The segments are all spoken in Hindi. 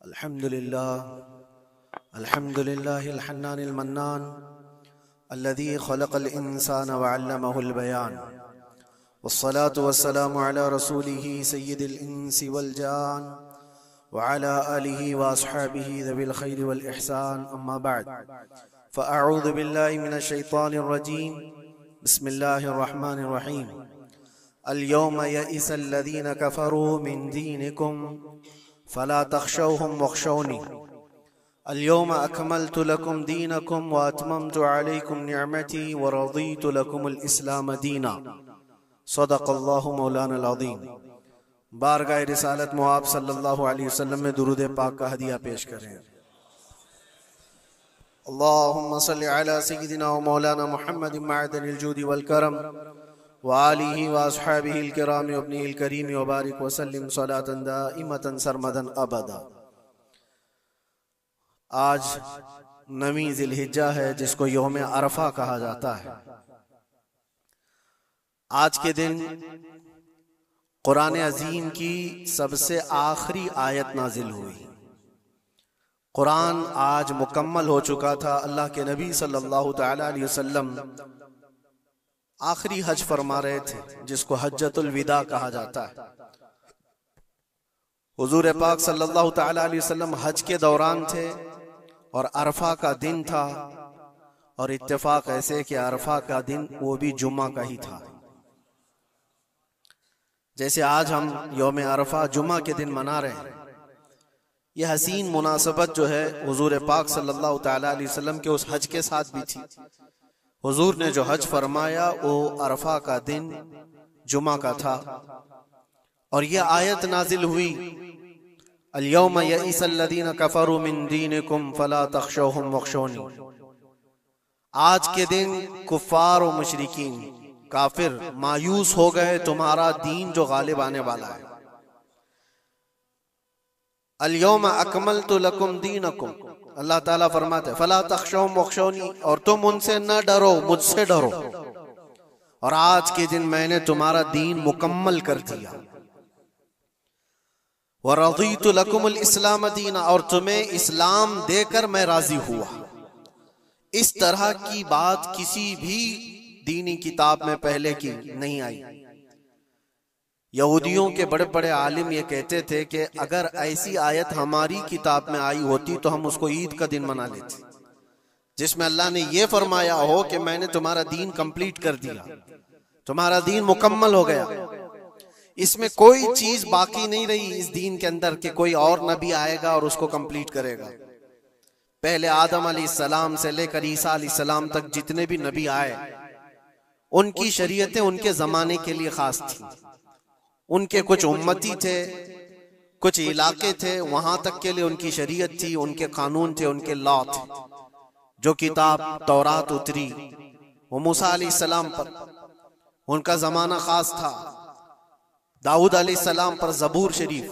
अल्हम्दुलिल्लाहिल हन्नानिल मन्नान अल्लज़ी खलक़ल इंसान व अल्लमहुल बयान वस्सलातु वस्सलामु अला रसूलिही सय्यिदिल इंसी वल जान व अला आलिही व अस्हाबिही ज़विल खैरि वल इहसान अम्मा बअद फ़अऊज़ु बिल्लाहि मिनश शैतानिर रजीम बिस्मिल्लाहिर रहमानिर रहीम अल यौम यइसल लज़ीना कफ़रू मिन दीनिकुम फला तख़शौहुम वख़शौनी अल यौम अकमलतु लकुम दीनकुम व अतममतु अलैकुम निअमती व रज़ीतु लकुमुल इस्लाम दीना। सदक़ल्लाहु मौलाना अज़ीम। बारगाह रिसालत मुआब सल्लल्लाहु अलैहि वसल्लम में दुरूद पाक का हदिया पेश करें। अल्लाहुम्मा सल्लि अला सय्यिदिना व मौलाना मुहम्मदिन मअदनिल जूदि वल करम व आलिहि व अस्हाबिहिल किराम व इब्निहिल करीम व बारिक व सल्लिम सलातन दाइमतन सरमदन अबदा। आज 9वीं ज़िलहिज्जा है, जिसको यौम अरफा कहा जाता है। आज के दिन कुरान अजीम की सबसे आखिरी आयत नाजिल हुई। कुरान आज मुकम्मल हो चुका था। अल्लाह के नबी सल्लल्लाहु तआला अलैहि वसल्लम आखिरी हज फरमा रहे थे, जिसको हज्जतुल विदा कहा जाता है। हुजूर पाक सल्लल्लाहु तआला अलैहि वसल्लम हज के दौरान थे और अरफा का दिन था, और इत्तेफाक ऐसे कि अरफा का दिन वो भी जुमा का ही था। जैसे आज हम यौम अरफा जुमा के दिन मना रहे हैं, यह हसीन मुनासबत जो है हुजूर पाक सल्लल्लाहु तआला अलैहि वसल्लम के उस हज के साथ भी थी। हुजूर ने जो हज फरमाया वो अरफा का दिन जुमा का था, और यह आयत नाजिल हुई अल यौम यइसल लज़ीना कफ़रू मिन दीनिकुम फला तख़शौहुम वख़शौनी। आज के दिन कुफ़ार और मुशरिकीन काफिर मायूस हो गए तुम्हारा दीन जो गालिब आने वाला है। अल यौम अकमलतु लकुम दीनकुम, अल्लाह ताला फरमाते फला तख़शौहुम वख़शौनी, और तुम उनसे न डरो, मुझसे डरो। और आज के दिन मैंने तुम्हारा दीन मुकम्मल कर दिया। व रज़ीतु लकुमुल इस्लाम दीना, और तुम्हें इस्लाम देकर मैं राजी हुआ। इस तरह की बात किसी भी दीनी किताब में पहले की नहीं आई। यहूदियों के बड़े बड़े आलिम ये कहते थे कि अगर ऐसी आयत हमारी किताब में आई होती तो हम उसको ईद का दिन मना लेते, जिसमें अल्लाह ने ये फरमाया हो कि मैंने तुम्हारा दीन कंप्लीट कर दिया, तुम्हारा दीन मुकम्मल हो गया। इसमें कोई चीज बाकी नहीं रही इस दीन के अंदर कि कोई और नबी आएगा और उसको कंप्लीट करेगा। पहले आदम अलैहिस्सलाम से लेकर ईसा अलैहिस्सलाम तक जितने भी नबी आए, उनकी शरीयतें उनके जमाने के लिए खास थी। उनके कुछ उम्मती थे, कुछ इलाके थे, वहां तक के लिए उनकी शरीयत थी, उनके कानून थे, उनके लॉ थे। जो किताब तौरात उतरी वो मूसा अलैहिस्सलाम पर, उनका जमाना खास था। दाऊद अलैहिस्सलाम पर जबूर शरीफ,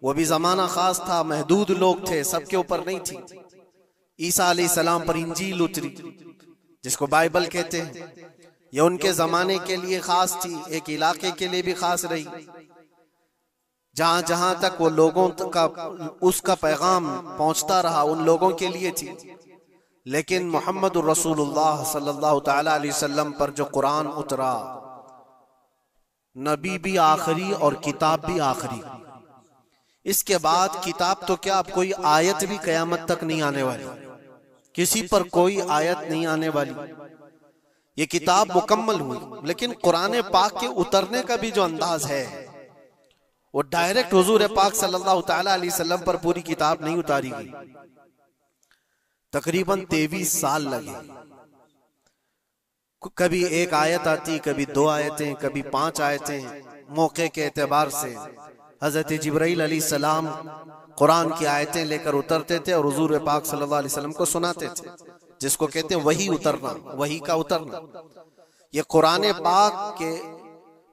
वो भी जमाना खास था, महदूद लोग थे, सबके ऊपर नहीं थी। ईसा अलैहिस्सलाम पर इंजील उतरी, जिसको बाइबल कहते हैं, ये उनके जमाने के लिए खास थी, एक इलाके के लिए भी खास रही। जहां जहां तक वो लोगों का उसका पैगाम पहुंचता रहा, उन लोगों के लिए थी। लेकिन मोहम्मद रसूलुल्लाह सल्लल्लाहु तआला अलैहि वसल्लम पर जो कुरान उतरा, नबी भी आखिरी और किताब भी आखिरी। इसके बाद किताब तो क्या, अब कोई आयत भी कयामत तक नहीं आने वाली, किसी पर कोई आयत नहीं आने वाली। ये किताब मुकम्मल हुई। लेकिन कुरान पाक के उतरने का भी जो अंदाज है, वो डायरेक्ट हुजूर पाक सल्लल्लाहु तआला अलैहि वसल्लम पर पूरी किताब नहीं उतारी गई। तकरीबन 23 साल लगे। कभी एक आयत आती, कभी 2 आयतें, कभी 5 आयतें। मौके के एतबार से हजरत जिब्राइल अलैहिस्सलाम कुरान की आयतें लेकर उतरते थे और हुजूर पाक सल्लल्लाहु अलैहि वसल्लम को सुनाते थे, जिसको कहते हैं वही उतरना, वही का उतरना। ये कुरान पाक के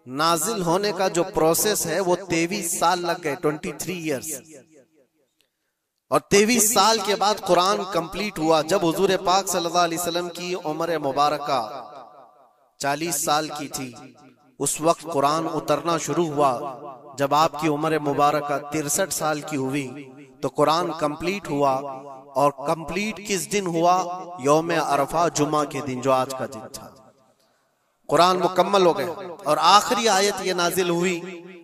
नाजिल होने का जो प्रोसेस है वो 23 साल लग गए, 23 इयर्स। और 23 साल के बाद कुरान कंप्लीट हुआ। जब हुजूर पाक सल्लल्लाहु अलैहि वसल्लम की उम्र मुबारका 40 साल की थी, उस वक्त कुरान उतरना शुरू हुआ। जब आपकी उम्र मुबारका 63 साल की हुई तो कुरान कंप्लीट हुआ। और कंप्लीट किस दिन हुआ? यौम अरफा, जुमा के दिन, जो आज का दिन था। कुरान मुकम्मल हो गया। और आखिरी आयत ये नाजिल हुई,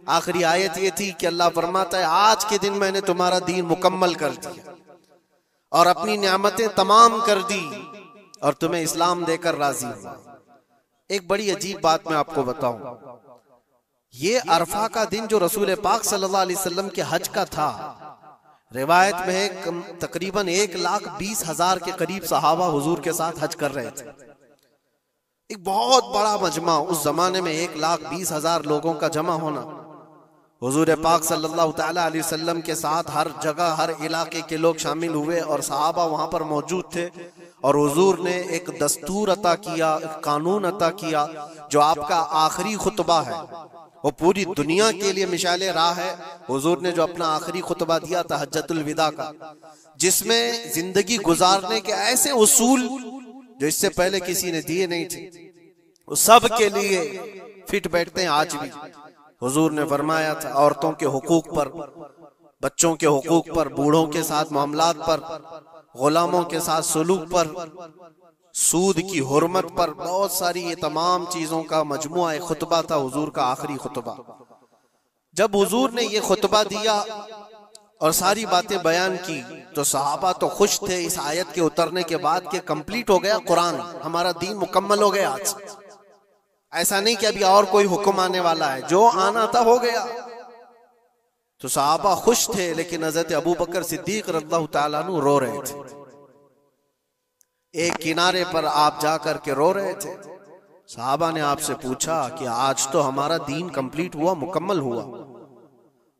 आखिरी आयत ये थी कि अल्लाह फरमाता है आज के दिन मैंने तुम्हारा दीन मुकम्मल कर दिया और अपनी नियामतें तमाम कर दी और तुम्हें इस्लाम देकर राजी हुआ। एक बड़ी अजीब बात मैं आपको बताऊं, ये अरफा का दिन जो रसूल पाक सल्लल्लाहु अलैहि वसल्लम के हज का था, रिवायत में तकरीबन 1,20,000 के करीब सहाबा हुजूर के साथ हज कर रहे थे। एक बहुत बड़ा मजमा, उस जमाने में 1,20,000 लोगों का जमा होना। हुजूर पाक सल्लल्लाहु तआला अलैहि वसल्लम के साथ हर जगह, हर इलाके के लोग शामिल हुए और सहाबा वहां पर मौजूद थे। और हुजूर ने एक दस्तूर अता किया, एक कानून अता किया, जो आपका आखिरी खुतबा है, वो पूरी दुनिया के लिए मिसाल राह है। हुजूर ने जो अपना आखिरी खुतबा दिया था हज्जतुल विदा का, जिसमें जिंदगी गुजारने के ऐसे उसूल जो इससे पहले किसी ने दिए नहीं थे, वो सब के लिए फिट बैठते हैं आज भी। हुजूर ने फरमाया था औरतों के हुकूक पर, बच्चों के हुकूक पर, बूढ़ों के साथ मामलात पर, गुलामों के साथ सुलूक पर, सूद की हुर्मत पर, बहुत सारी ये तमाम चीजों का मजमुआ एक खुतबा था हुजूर का आखिरी खुतबा। जब हुजूर ने ये खुतबा दिया और सारी बातें बयान की तो सहाबा तो खुश थे इस आयत के उतरने के बाद कि कंप्लीट हो गया कुरान, हमारा दीन मुकम्मल हो गया आज। ऐसा नहीं कि अभी और कोई हुक्म आने वाला है, जो आना था हो गया। तो सहाबा खुश थे, लेकिन हजरत अबू बकर सिद्दीक रज़ियल्लाहु ताला अन्हु रो रहे थे। एक किनारे पर आप जाकर के रो रहे थे। सहाबा ने आपसे पूछा कि आज तो हमारा दीन कंप्लीट हुआ, मुकम्मल हुआ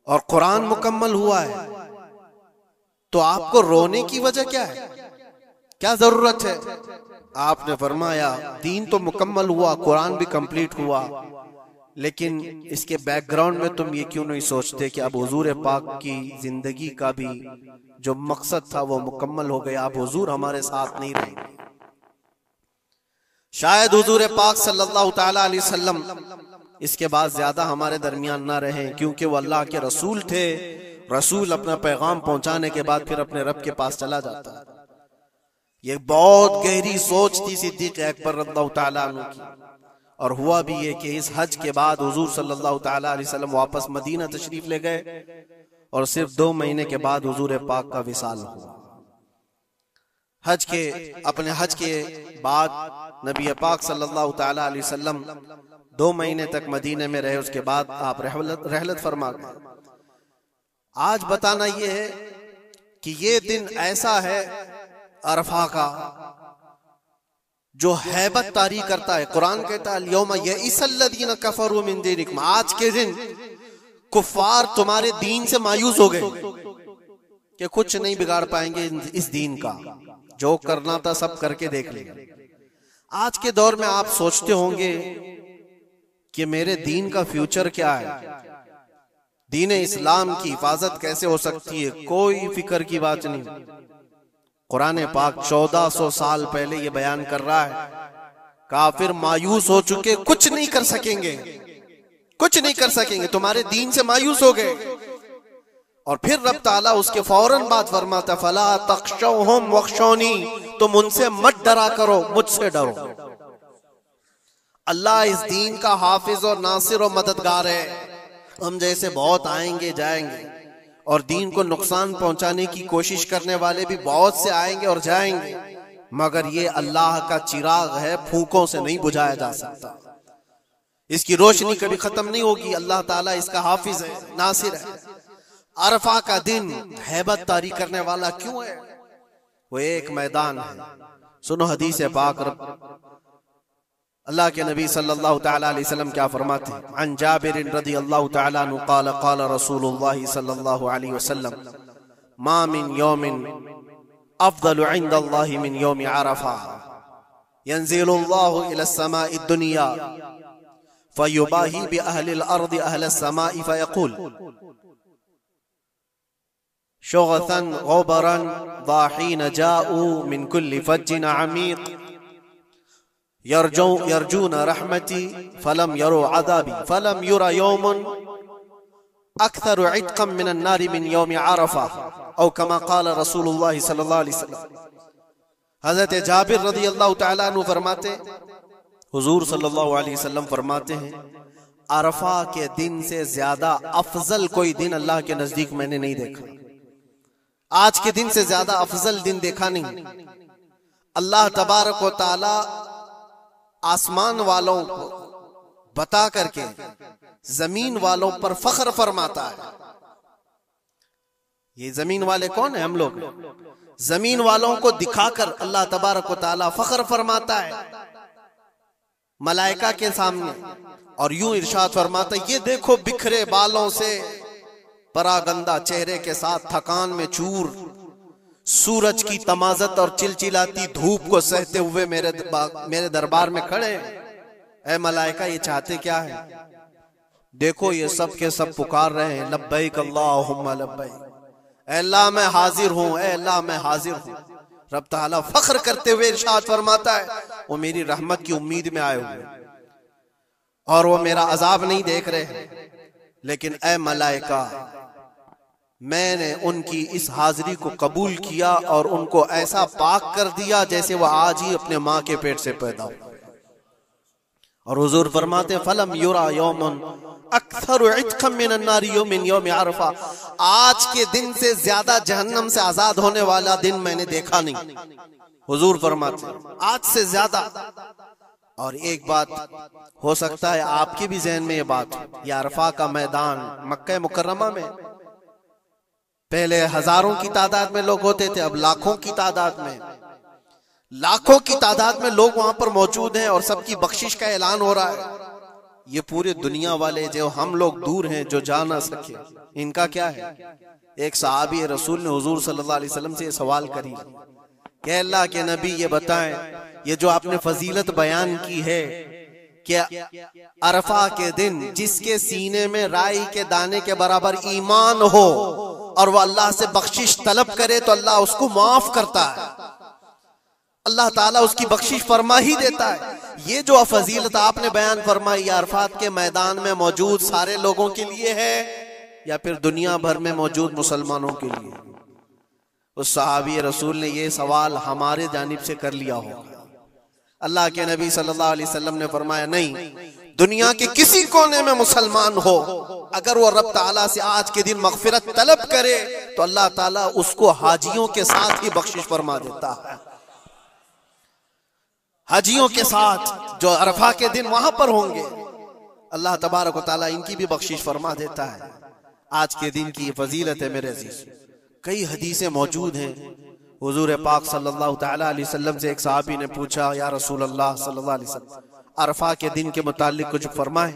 और कुरान मुकम्मल हुआ है, तो आपको रोने की वजह क्या है, क्या जरूरत है? आपने फरमाया दीन तो मुकम्मल हुआ, कुरान भी कंप्लीट हुआ, लेकिन इसके बैकग्राउंड में तुम ये क्यों नहीं सोचते कि अब हुजूर पाक की जिंदगी का भी जो मकसद था वो मुकम्मल हो गया, अब हुजूर हमारे साथ नहीं रहेंगे। शायद हुजूर पाक सल्लल्लाहु तआला अलैहि वसल्लम इसके बाद ज्यादा हमारे दरमियान ना रहे, क्योंकि वो अल्लाह के रसूल थे। रसूल अपना पैगाम पहुंचाने के बाद फिर अपने रब के पास चला जाता है। ये बहुत गहरी सोच थी सिद्दीक अकबर रज़ियल्लाहु ताला अन्हु की। और हुआ भी ये कि इस हज के बाद हुजूर सल्लल्लाहु ताला अलैहि वसल्लम वापस मदीना तशरीफ ले गए और सिर्फ 2 महीने के बाद हुजूर पाक का विसाल हुआ। अपने हज के बाद नबी पाक सल्लल्लाहु ताला अलैहि वसल्लम 2 महीने तक मदीने में रहे, उसके बाद आप रहलत फरमा गए। आज बताना ये है कि ये दिन ऐसा है अरफा का जो हैबत तारी करता है। कुरान कहता है अल-यौमा यइसल्लज़ीना कफरू मिन दीनिकुम, आज के दिन कुफ्फार तुम्हारे दीन से मायूस हो गए कि कुछ नहीं बिगाड़ पाएंगे इस दीन का, जो करना था सब करके देख लिया। आज के दौर में आप सोचते होंगे कि मेरे दीन का फ्यूचर क्या है, दीन इस्लाम की हिफाजत कैसे हो सकती है? कोई फिक्र की बात नहीं। कुरान पाक 1400 साल पहले ये बयान कर रहा है, काफिर मायूस हो चुके, कुछ नहीं कर सकेंगे, कुछ नहीं कर सकेंगे, तुम्हारे दीन से मायूस हो गए। और फिर रब ताला उसके फौरन बाद फरमाता फला तख्शौहुम वख्शौनी, तुम उनसे मत डरा करो, मुझसे डरो। अल्लाह इस दीन का हाफिज और नासिर और मददगार है। हम जैसे बहुत आएंगे जाएंगे और दीन को नुकसान पहुंचाने की कोशिश करने वाले भी बहुत से आएंगे और जाएंगे, मगर ये अल्लाह का चिराग है, फूकों से नहीं बुझाया जा सकता। इसकी रोशनी कभी खत्म नहीं होगी। अल्लाह ताला इसका हाफिज है, नासिर है। अरफा का दिन हैबत तारी करने वाला क्यों है? वो एक मैदान है। सुनो हदीस पाक, अल्लाह के नबी सल्लल्लाहु तआला अलैहि वसल्लम क्या फरमाते हैं? अन जाबिर रज़ियल्लाहु तआला अन्हु क़ाल क़ाल रसूलुल्लाह सल्लल्लाहु अलैहि वसल्लम मा मिन यौमिन अफ़ज़लु इंदल्लाहि मिन यौमि अरफा यंज़िलुल्लाहु इला समाई दुनिया फयुबाही बि अहलिल अर्दि अहल समाई फयक़ूल शुग़सन ग़ुबरन ज़ाहीन जाऊ मिन कुल्लि फज्जिन अमीक़ यरजून रहमती फलम यरो अज़ाबी फलम युरा यौमुन अक्सर इत्क़म मिनन नारी मिन यौम अरफा औ कमा क़ाल रसूलुल्लाह सल्लल्लाहु अलैहि वसल्लम। हज़रत जाबिर रज़ी अल्लाह तआला अन्हु फरमाते, हुजूर सल्लल्लाहु अलैहि वसल्लम फरमाते हैं, अरफा के दिन से ज्यादा अफजल कोई दिन अल्लाह के नजदीक मैंने नहीं देखा। आज के दिन से ज्यादा अफजल दिन देखा नहीं। अल्लाह तबारक व तआला आसमान वालों को बता करके जमीन वालों पर फख्र फरमाता है। ये जमीन वाले कौन है? हम लोग। जमीन वालों को दिखाकर अल्लाह तबारक व तआला फख्र फरमाता है मलाइका के सामने, और यूं इरशाद फरमाता है, ये देखो बिखरे बालों से परागंदा चेहरे के साथ थकान में चूर, सूरज की तमाजत और चिलचिलाती धूप को सहते हुए मेरे दरबार में खड़े। ऐ मलाइका, ये चाहते क्या है? देखो ये सब के सब पुकार रहे हैं, लब्बैक अल्लाहुम्मा लब्बैक, अल्लाह मैं हाजिर हूं, अल्लाह मैं हाजिर हूं। रब ताला फख्र करते हुए इरशाद फरमाता है, वो मेरी रहमत की उम्मीद में आए हुए और वो मेरा अजाब नहीं देख रहे, लेकिन ऐ मलाइका, मैंने उनकी इस हाजिरी को कबूल किया और उनको ऐसा पाक कर दिया जैसे वह आज ही अपने माँ के पेट से पैदा हुआ। और हुजूर फरमाते, फलम युरा यौमुन अक्सर इत्क़म मिनन नारी मिन यौम अरफा, आज के दिन से ज्यादा जहन्नम से आजाद होने वाला दिन मैंने देखा नहीं। हुजूर फरमाते, आज से ज्यादा। और एक बात हो सकता है आपके भी जहन में ये बात हो, ये अरफा का मैदान मक्का मुकर्रमा में पहले हजारों की तादाद में लोग होते थे, अब लाखों की तादाद में, लाखों की तादाद में लोग वहां पर मौजूद हैं और सबकी बख्शिश का ऐलान हो रहा है। ये पूरे दुनिया वाले जो हम लोग दूर हैं, जो जा ना सके, इनका क्या है? एक सहाबी रसूल ने हुजूर सल्लल्लाहु अलैहि वसल्लम से सवाल करी कि अल्लाह के नबी ये बताएं, ये जो आपने फजीलत बयान की है, क्या अरफा के दिन जिसके सीने में राई के दाने के बराबर ईमान हो और वह अल्लाह से बख्शिश तलब करे तो अल्लाह उसको माफ करता है, अल्लाह ताला उसकी बख्शिश फरमा ही देता है। ये जो फजीलत आपने बयान फरमाई, अरफात के मैदान में मौजूद सारे लोगों के लिए है या फिर दुनिया भर में मौजूद मुसलमानों के लिए? उस सहाबी रसूल ने ये सवाल हमारे जानिब से कर लिया होगा। अल्लाह के नबी सल्लल्लाहु अलैहि वसल्लम ने फरमाया, नहीं, दुनिया के किसी कोने में मुसलमान हो, अगर वो रब ताला से आज के दिन मगफिरत तलब करे तो अल्लाह ताला उसको हाजियों के साथ ही बख्शिश फरमा देता है। हाजियों के साथ जो अरफा के दिन वहां पर होंगे, अल्लाह तबारक व तआला इनकी भी बख्शिश फरमा देता है। आज के दिन की फजीलत है मेरे अजीज, कई हदीसें मौजूद हैं। हुजूर पाक सल्लल्लाहु तआला अलैहि वसल्लम से एक सहाबी ने पूछा, या रसूल अल्लाह सल्लल्लाहु अलैहि वसल्लम, अरफा के दिन के मुतालिक कुछ फरमाए।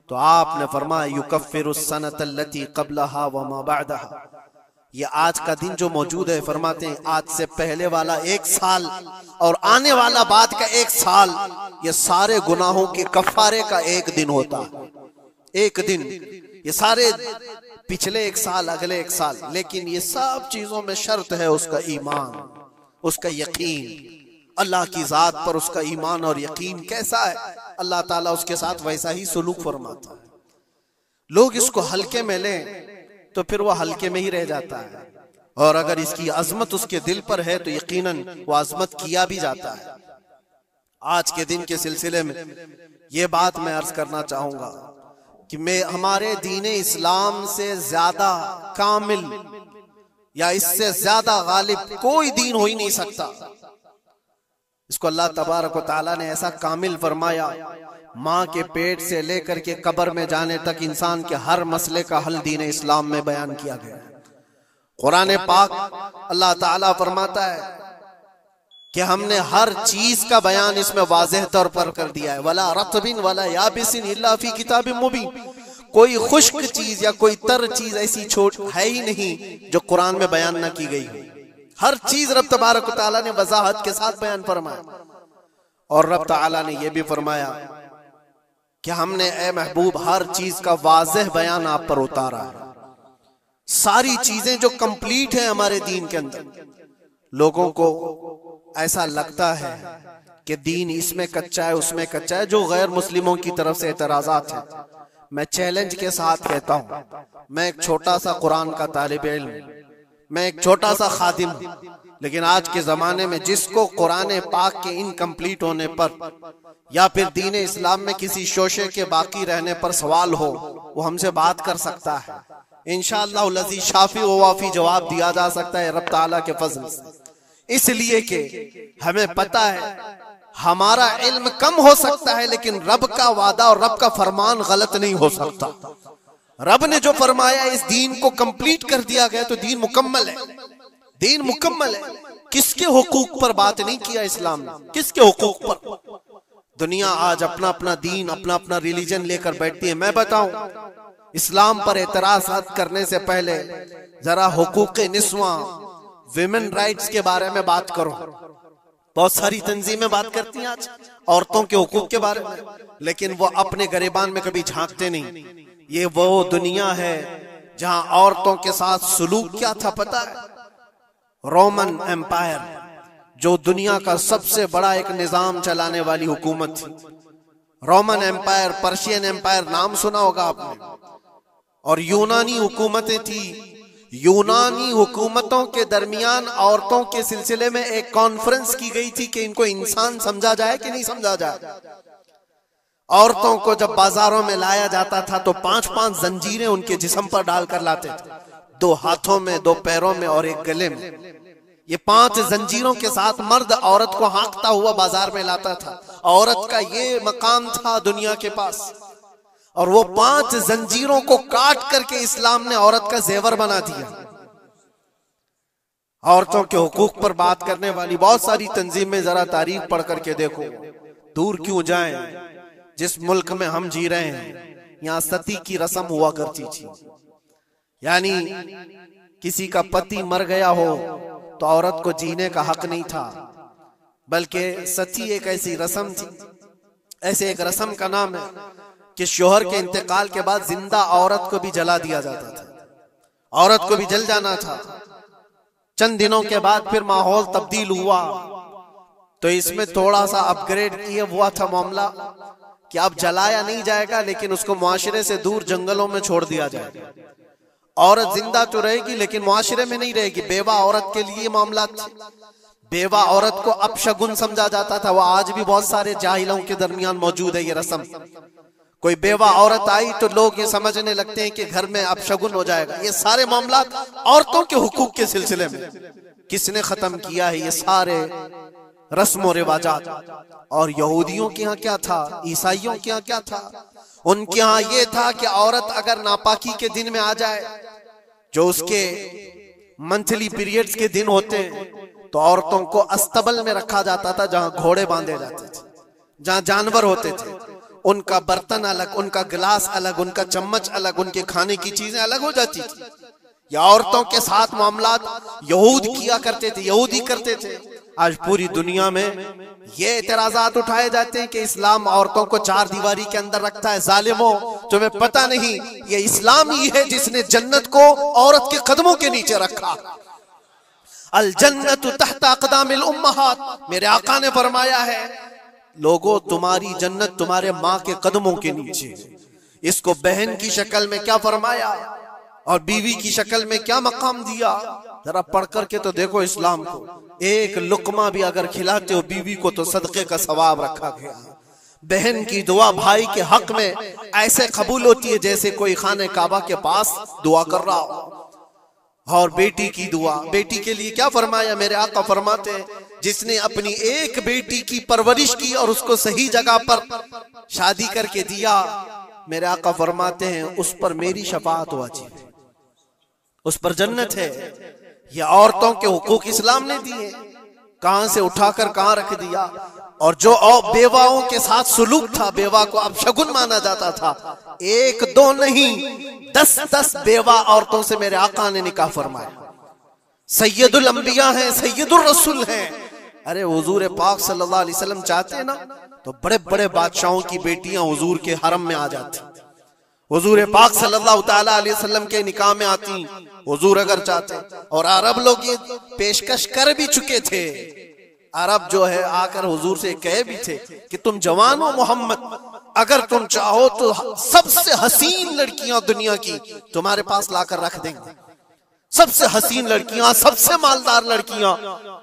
तो आपने फरमाया, युकफ्फिरुस सनतल्लती क़ब्लहा व मा बअदहा, ये आज का दिन जो मौजूद है, फरमाते हैं आज से पहले वाला एक साल और आने वाला बाद का एक साल, ये सारे गुनाहों के कफारे का एक दिन होता है। एक दिन, ये सारे पिछले एक साल, अगले एक साल, लेकिन ये सब चीजों में शर्त है उसका ईमान, उसका यकीन, अल्लाह की जात पर उसका ईमान और यकीन कैसा है, अल्लाह ताला उसके साथ वैसा ही सुलूक फरमाता है। लोग इसको हल्के में लें तो फिर वो हल्के में ही रह जाता है, और अगर इसकी अजमत उसके दिल पर है तो यकीनन वो अजमत किया भी जाता है। आज के दिन के सिलसिले में ये बात मैं अर्ज करना चाहूंगा कि मैं हमारे दीने इस्लाम से ज्यादा कामिल या इससे ज्यादा गालिब कोई दीन हो ही नहीं सकता। इसको अल्लाह तबारक व तआला ने ऐसा कामिल फरमाया, माँ के पेट से लेकर के कब्र में जाने तक इंसान के हर मसले का हल दीन इस्लाम में बयान किया गया। कुरान पाक अल्लाह ताला फरमाता है कि हमने हर चीज का बयान इसमें वाज़ेह तौर पर कर दिया है। वला रत्बिन वला याबिसिन इल्ला फी किताबिन मुबीन, कोई खुश्क चीज या कोई तर चीज ऐसी छोट है ही नहीं जो कुरान में बयान न की गई हो। हर चीज रब तबारक व तआला ने वजाहत के साथ बयान फरमाया। और रब तआला ने यह भी फरमाया कि हमने ए महबूब हर चीज का वाज़ेह बयान आप पर उतारा है। सारी चीजें जो कंप्लीट है हमारे दीन के अंदर, लोगों को ऐसा लगता है कि दीन इसमें कच्चा है उसमें कच्चा है, जो गैर मुस्लिमों की तरफ से एतराजात है, मैं चैलेंज के साथ कहता हूं, मैं एक छोटा सा कुरान का तालिब इल्म, मैं एक छोटा सा खादिम, लेकिन आज के जमाने में जिसको कुरान पाक के इनकम्प्लीट होने पर या फिर दीन इस्लाम में किसी शोशे के बाकी रहने पर सवाल हो, वो हमसे बात कर सकता है। इंशाअल्लाह लज़ी शाफी व वाफी जवाब दिया जा सकता है रब ताला के फजल से। इसलिए कि हमें पता है हमारा इल्म कम हो सकता है, लेकिन रब का वादा और रब का फरमान गलत नहीं हो सकता। रब ने जो फरमाया इस दीन को कंप्लीट कर दिया गया, तो दीन मुकम्मल है, दीन मुकम्मल है। किसके हुकूक पर बात नहीं किया इस्लाम ने, किसके हुकूक पर? दुनिया आज अपना अपना दीन, अपना अपना रिलीजन लेकर बैठती है। मैं बताऊं, इस्लाम पर एतराज़ात करने से पहले जरा हुकूक निस्वा, विमेन राइट्स के बारे में बात करो। बहुत सारी तंजीमें बात करती हैं आज औरतों के हुकूक के बारे में, लेकिन वो अपने गरेबान में कभी झांकते नहीं। ये वो दुनिया है जहां औरतों के साथ सलूक क्या था पता है? रोमन एम्पायर, जो दुनिया का सबसे बड़ा एक निजाम चलाने वाली हुकूमत थी, रोमन एम्पायर, पर्शियन एम्पायर, नाम सुना होगा आपने। और यूनानी हुकूमतें थी। यूनानी हुकूमतों के दरमियान औरतों के सिलसिले में एक कॉन्फ्रेंस की गई थी कि इनको इंसान समझा जाए कि नहीं समझा जाए। औरतों को जब बाजारों में लाया जाता था तो 5-5 जंजीरें उनके जिस्म पर डालकर लाते थे, 2 हाथों में, 2 पैरों में और 1 गले में। ये 5 जंजीरों के साथ मर्द औरत को हाँकता हुआ बाजार में लाता था। औरत का ये मकाम था दुनिया के पास, और वो 5 जंजीरों को काट करके इस्लाम ने औरत का जेवर बना दिया। औरतों के हुकूक पर बात करने वाली बहुत सारी तंजीमें, जरा तारीख पढ़ करके देखो। दूर क्यों जाएं, जिस मुल्क में हम जी रहे हैं यहाँ सती की रस्म हुआ करती थी। यानी किसी का पति मर गया हो तो औरत को जीने का हक नहीं था, बल्कि सती एक ऐसी रस्म थी। ऐसे एक रस्म का नाम है कि शोहर के इंतकाल के बाद जिंदा औरत को भी जला दिया जाता था, औरत को भी जल जाना था। चंद दिनों के बाद फिर माहौल तब्दील हुआ, तो इसमें थोड़ा सा अपग्रेड किया हुआ था मामला कि अब जलाया नहीं जाएगा, लेकिन उसको मुआशरे से दूर जंगलों में छोड़ दिया जाएगा। औरत जिंदा तो रहेगी लेकिन मुआशरे में नहीं रहेगी। बेवा औरत के लिए मामला था। बेवा औरत को अपशगुन समझा जाता था। वो आज भी बहुत सारे जाहिलों के दरमियान मौजूद है ये रस्म। कोई बेवा औरत आई तो लोग ये समझने लगते हैं कि घर में अपशगुन हो जाएगा। ये सारे मामला औरतों के हुकूक के सिलसिले में किसने खत्म किया है? ये सारे रस्म और रिवाजात। और यहूदियों के यहाँ क्या था, ईसाइयों के यहाँ क्या था? उनके यहाँ ये था कि औरत अगर नापाकी के दिन में आ जाए, जो उसके मंथली पीरियड्स के दिन होते हैं, तो औरतों को अस्तबल में रखा जाता था, जहां घोड़े बांधे जाते थे, जहां जानवर होते थे। उनका बर्तन अलग, उनका गिलास अलग, उनका चम्मच अलग, उनके खाने की चीजें अलग हो जाती थी। या औरतों के साथ मामलात यहूद किया करते थे, यहूदी करते थे। आज पूरी दुनिया में ये एतराजात उठाए जाते हैं कि इस्लाम औरतों को 4 दीवारी के अंदर रखता है। जालिमों, तुम्हें पता नहीं ये इस्लाम ही है जिसने जन्नत को औरत के कदमों के नीचे रखा। अल जन्नतु तहता अक़दामिल उम्महात, मेरे आका ने फरमाया है लोगों तुम्हारी जन्नत तुम्हारे माँ के कदमों के नीचे। इसको बहन की शक्ल में क्या फरमाया और बीवी की शक्ल में क्या मकाम दिया, जरा पढ़ करके तो देखो इस्लाम को। एक लुकमा भी अगर खिलाते हो बीवी को तो सदके का सवाब रखा गया। बहन की दुआ भाई के हक में ऐसे कबूल होती है जैसे कोई खाने काबा के पास दुआ कर रहा हो। और बेटी की दुआ, बेटी के लिए क्या फरमाया? मेरे आका फरमाते हैं जिसने अपनी एक बेटी की परवरिश की और उसको सही जगह पर शादी करके दिया, मेरे आका फरमाते हैं उस पर मेरी शफाअत वाजिब है, उस पर जन्नत है। ये औरतों के हुकूक इस्लाम ने दिए, कहां से उठाकर कहां रख दिया। और जो बेवाओं के साथ सुलूक था, बेवा को अपशगुन माना जाता था। 1-2 नहीं 10-10 बेवा औरतों से मेरे आका ने निकाह फरमाया। सैयदुल अंबिया हैं, सैयदुल रसूल हैं। अरे हुजूर पाक सल्लल्लाहु अलैहि वसल्लम चाहते ना तो बड़े बड़े बादशाहों की बेटियां हुजूर के हरम में आ जाती। हुजूर पाक सल्लल्लाहु ताला अलैहि वसल्लम के निकाह में आती हुजूर अगर चाहते। और अरब लोग ये पेशकश कर भी चुके थे। अरब जो है आकर हुजूर से कहे भी थे कि तुम जवान हो मोहम्मद, अगर तुम चाहो तो सबसे हसीन लड़कियां दुनिया की तुम्हारे पास लाकर रख देंगे। सबसे हसीन लड़कियां, सबसे मालदार लड़कियां,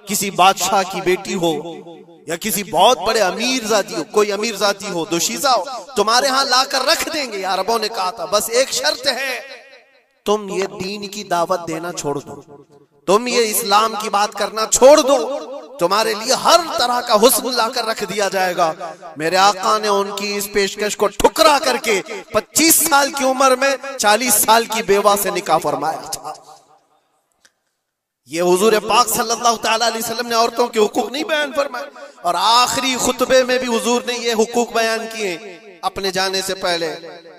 किसी बादशाह की बेटी हो या किसी बहुत बड़े अमीर जाति हो, कोई अमीर जाति हो, दोशीजा हो, तुम्हारे यहां लाकर रख देंगे। अरबों ने कहा था बस एक शर्त है, तुम ये दीन की दावत देना छोड़ दो, तुम ये इस्लाम की बात करना छोड़ दो, तुम्हारे लिए हर तरह का हुस्न लाकर रख दिया जाएगा। मेरे आका ने उनकी इस पेशकश को ठुकरा करके 25 साल की उम्र में 40 साल की बेवा से निकाह फरमाया था। ये हुजूर पाक सल्लल्लाहु तआला अलैहि वसल्लम ने औरतों के हुकूक नहीं बयान फरमाए, और आखिरी खुतबे में भी हुजूर ने ये हुकूक बयान किए अपने जाने से पहले।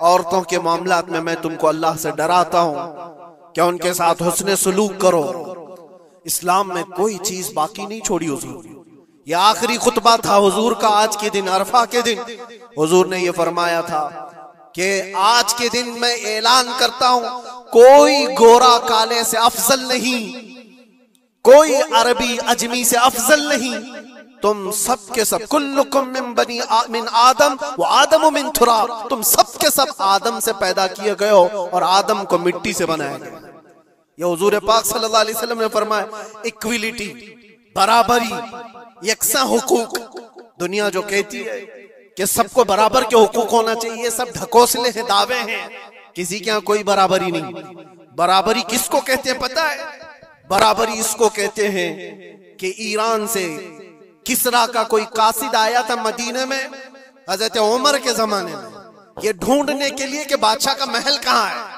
औरतों के मामलात में मैं तुमको अल्लाह से डराता हूं कि उनके साथ हुस्ने सुलूक करो। इस्लाम में कोई चीज बाकी नहीं छोड़ी हुजूर। ये आखिरी खुतबा था हुजूर का आज के दिन, अरफा के दिन हुजूर ने ये फरमाया था कि आज के दिन मैं ऐलान करता हूं, कोई गोरा काले से अफजल नहीं, कोई अरबी अजमी से अफजल नहीं, तुम सब के सब कुल्लुकुम मिन आदम व आदम मिन तुराब, तुम सब के सब आदम से पैदा किए गए हो और आदम को मिट्टी से बनाया गया। ये हुजूर पाक सल्लल्लाहु अलैहि वसल्लम ने फरमाया इक्विलिटी, बराबरी, यकसा हुकूक। दुनिया जो कहती है कि सबको बराबर के हुकूक होना चाहिए, ये सब ढकोसले हैं, दावे हैं, किसी के यहाँ कोई बराबरी नहीं। बराबरी किसको कहते हैं पता है? बराबरी इसको कहते हैं कि ईरान से किसरा का कोई कासिद आया था मदीने में हजरत उमर के जमाने में, ये ढूंढने के लिए कि बादशाह का महल कहाँ है।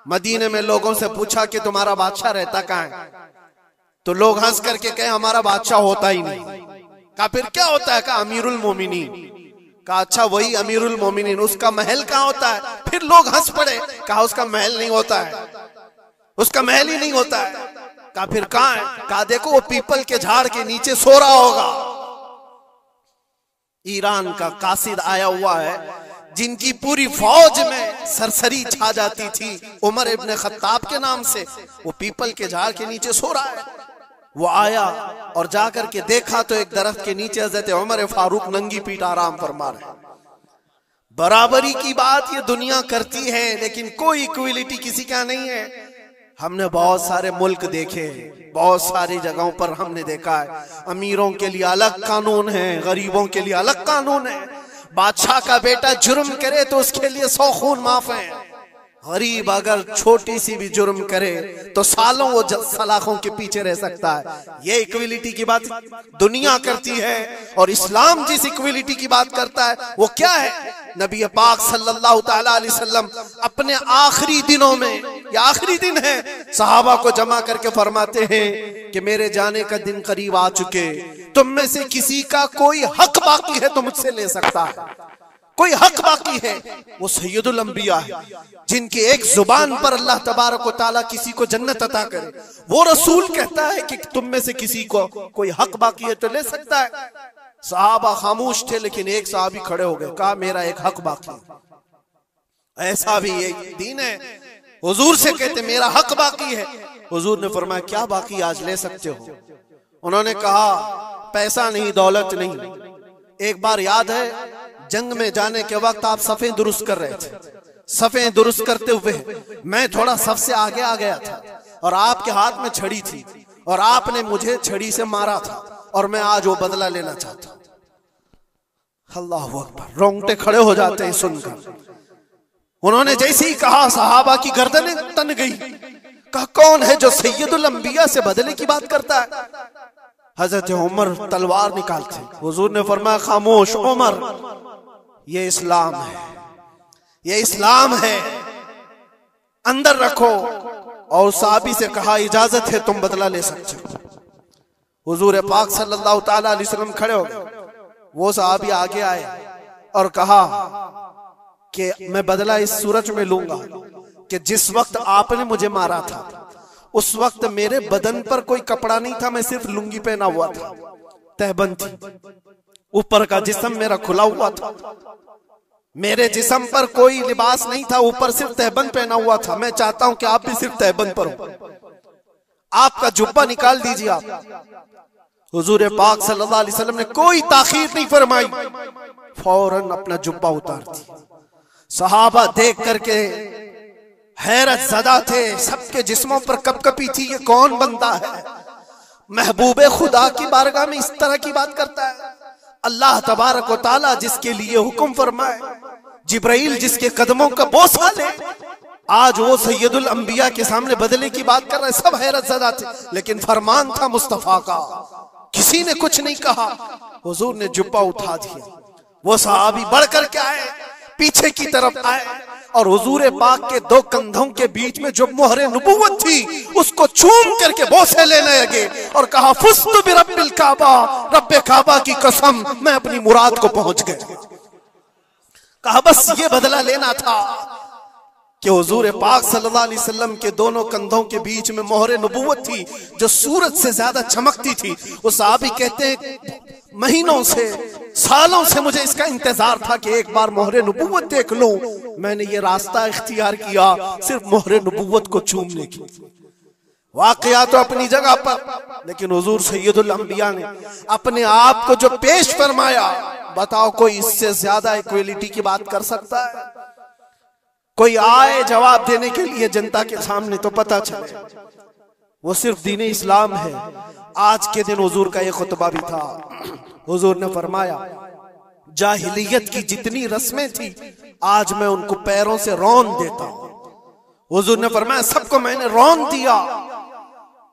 मदीने में लोगों से पूछा कि तुम्हारा बादशाह रहता कहाँ है, तो लोग हंस करके कहे हमारा बादशाह होता ही नहीं। कहा फिर क्या होता है? कहा अमीरुल मोमिनीन। कहा अच्छा वही अमीरुल मोमिनीन, उसका महल कहाँ होता है? फिर लोग हंस पड़े, कहा उसका महल नहीं होता है, उसका महल ही नहीं होता है। कहा फिर कहाँ है? कहा देखो वो पीपल के झाड़ के नीचे सो रहा होगा। ईरान का कासिद आया हुआ है जिनकी पूरी फौज में सरसरी छा जाती थी उमर इब्न खत्ताब के नाम से, वो पीपल के झाड़ के नीचे सो रहा है। वो आया और जाकर के देखा तो एक दरख्त के नीचे हज़रत उमर फारूक नंगी पीठ आराम फरमा रहे। बराबरी की बात ये दुनिया करती है, लेकिन कोई इक्विलिटी किसी का नहीं है। हमने बहुत सारे मुल्क देखे, बहुत सारी जगहों पर हमने देखा है अमीरों के लिए अलग कानून है, गरीबों के लिए अलग कानून है। बादशाह का बेटा जुर्म करे तो उसके लिए 100 खून माफ है। गरीब अगर छोटी सी भी जुर्म करे तो सालों वो सलाखों के पीछे रह सकता है। ये इक्विलिटी की बात दुनिया करती है, और इस्लाम जिस इक्विलिटी की बात करता है वो क्या है? नबी पाक सल्लल्लाहु तआला अलैहि वसल्लम अपने आखिरी दिनों में, ये आखिरी दिन है, सहाबा को जमा करके फरमाते हैं कि मेरे जाने का दिन करीब आ चुके, तुम में से किसी का कोई हक बाकी है तो मुझसे ले सकता है। कोई हक बाकी है, वो सैयदुल अंबिया है, जिनकी एक जुबान पर अल्लाह तबारक व तआला किसी को जन्नत अता करे। वो रसूल कहता है कि तुम में से किसी को कोई हक बाकी है तो ले सकता है। सहाबा खामोश थे, लेकिन एक सहाबी खड़े हो गए, कहा मेरा एक हक बाकी है। ऐसा भी एक दीन है, हुजूर से कहते मेरा हक बाकी है। हुजूर ने फरमाया क्या बाकी, आज ले सकते हो। उन्होंने कहा पैसा नहीं, दौलत नहीं। एक बार याद है जंग में जाने के वक्त आप सफ़े दुरुस्त कर रहे थे, सफ़े दुरुस्त करते हुए मैं थोड़ा सफ से आगे आ गया था और आपके हाथ में छड़ी थी और आपने मुझे छड़ी से मारा था और मैं आज वो बदला लेना चाहता हूं। अल्लाह अकबर, रोंगटे खड़े हो जाते हैं सुनकर। उन्होंने जैसे ही कहा सहाबा की गर्दनें तन गई। कहा कौन है जो सैयदुल अंबिया से बदले की बात करता है? हजरत उमर तलवार निकालते। हुजूर ने फरमाया खामोश उमर, ये इस्लाम है, ये इस्लाम है, अंदर रखो। और साहबी से कहा इजाजत है, तुम बदला ले सकते हो। हुजूर पाक सल्लल्लाहु तआला अलैहि वसल्लम खड़े हो गए। वो साहबी आगे आए और कहा कि मैं बदला इस सूरज में लूंगा कि जिस वक्त आपने मुझे मारा था उस वक्त मेरे बदन पर कोई कपड़ा नहीं था, मैं सिर्फ लुंगी पहना हुआ था, तहबंद थी, ऊपर का जिस्म मेरा खुला हुआ था, मेरे जिस्म पर कोई लिबास नहीं था, ऊपर सिर्फ तहबंद पहना हुआ था। मैं चाहता हूं कि आप भी सिर्फ तहबंद पर हो, आपका जुब्बा निकाल दीजिए आप। हुजूर पाक सल्लल्लाहु अलैहि वसल्लम ने कोई ताखीर नहीं फरमाई, फौरन अपना जुब्बा उतार दिया। सहाबा देख करके हैरत ज़दा थे, सबके जिस्मों पर कपकपी थी, ये कौन बंदा है, महबूबे खुदा की बारगाह में इस तरह की बात करता है। अल्लाह तबारक व तआला जिसके लिए हुक्म फरमाए, जिब्राइल जिसके कदमों का बोसा ले, आज वो सैयदुल अंबिया के सामने बदले की बात कर रहे हैं। सब हैरत ज़दा थे, लेकिन फरमान था मुस्तफा का, किसी ने कुछ नहीं कहा। हुजूर ने जुब्बा उठा दिया, वो सहाबी बढ़ कर के आए, पीछे की तरफ आए और हुजूर पाक के दो कंधों के बीच में जो मोहरे नबुव्वत थी उसको चूम करके बोसे लेने लगे और कहा, फुस्तु बिरब्बिल काबा, रब्बे काबा की कसम, मैं अपनी मुराद को पहुंच गया। कहा बस ये बदला लेना था कि हुजूर पाक सल्लल्लाहु अलैहि वसल्लम के दोनों कंधों के बीच में मोहरे नबुव्वत थी जो सूरज से ज्यादा चमकती थी। वो साहबी कहते हैं महीनों से, सालों से मुझे इसका इंतजार था कि एक बार मोहरे नबुव्वत देख लूं। मैंने ये रास्ता इख्तियार किया सिर्फ मोहरे नबुव्वत को चूमने की। वाकया तो अपनी जगह पर, लेकिन हुजूर सैयदुल अंबिया ने अपने आप को जो पेश फरमाया, बताओ कोई इससे ज्यादा इक्वलिटी की बात कर सकता है? कोई आए जवाब देने के लिए जनता के सामने तो पता चले वो सिर्फ दीन इस्लाम है। आज के दिन हुजूर का ये खुतबा भी था। हुजूर ने फरमाया, जाहिलियत की जितनी रस्में थी आज मैं उनको पैरों से रौन देता हूं। हुजूर ने फरमाया, सबको मैंने रौन दिया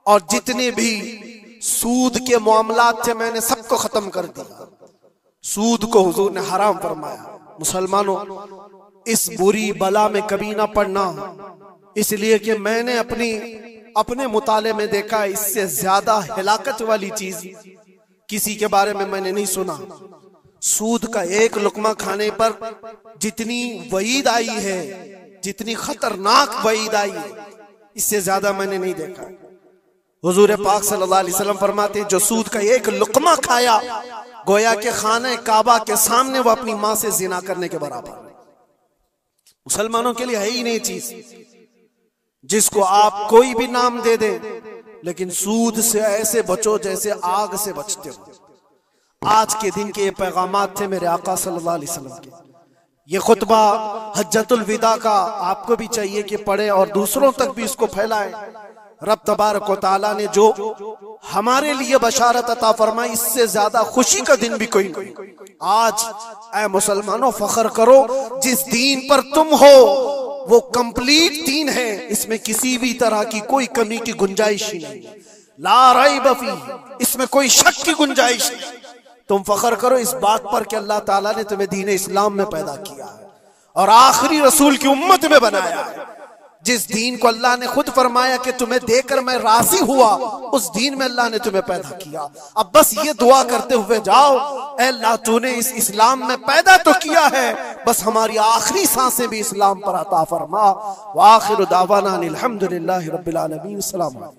और जितने भी सूद के मामलात थे मैंने सबको खत्म कर दिया। सूद को हुजूर ने हराम फरमाया। मुसलमानों, इस बुरी बला में कभी ना पड़ना, इसलिए कि मैंने अपने मुताले में देखा इससे ज्यादा हिलाकत वाली चीज किसी के बारे में मैंने नहीं सुना। सूद का एक लुकमा खाने पर जितनी वईद आई है, जितनी खतरनाक वईद आई है, इससे ज्यादा मैंने नहीं देखा। हुजूर पाक सल्लल्लाहु अलैहि वसल्लम फरमाते, जो सूद का एक लुकमा खाया गोया के खाने काबा के सामने वो अपनी मां से जिना करने के बराबर। मुसलमानों के लिए है ही नहीं चीज, जिसको आप कोई भी नाम दे दे, लेकिन सूद से ऐसे बचो जैसे आग से बचते हो। आज के दिन के ये पैगामात थे मेरे आका सल्लल्लाहु अलैहि वसल्लम के। ये खुतबा हज्जतुल विदा का आपको भी चाहिए कि पढ़े और दूसरों तक भी इसको फैलाएं। रब तबारक व तआला ने जो हमारे लिए बशारत अता फरमाई, इससे ज्यादा खुशी का दिन भी कोई नहीं। आज ऐ मुसलमानों फख्र करो, जिस दीन पर तुम हो वो कंप्लीट दीन है, इसमें किसी भी तरह की कोई कमी की गुंजाइश ही नहीं, ला रैब फीह, इसमें कोई शक की गुंजाइश नहीं। तुम फख्र करो इस बात पर कि अल्लाह ताला ने तुम्हें दीन इस्लाम में पैदा किया है और आखिरी रसूल की उम्मत में बनाया है। जिस दीन को अल्लाह ने खुद फरमाया कि तुम्हें देकर मैं राजी हुआ, उस दीन में अल्लाह ने तुम्हें पैदा किया। अब बस ये दुआ करते हुए जाओ, ऐ अल्लाह तूने इस इस्लाम में पैदा तो किया है, बस हमारी आखिरी सांसें भी इस्लाम पर अता फरमा। व आखिरु दावाना अनिल हम्दुलिल्लाहि रब्बिल आलमीन। अस्सलाम वालेकुम।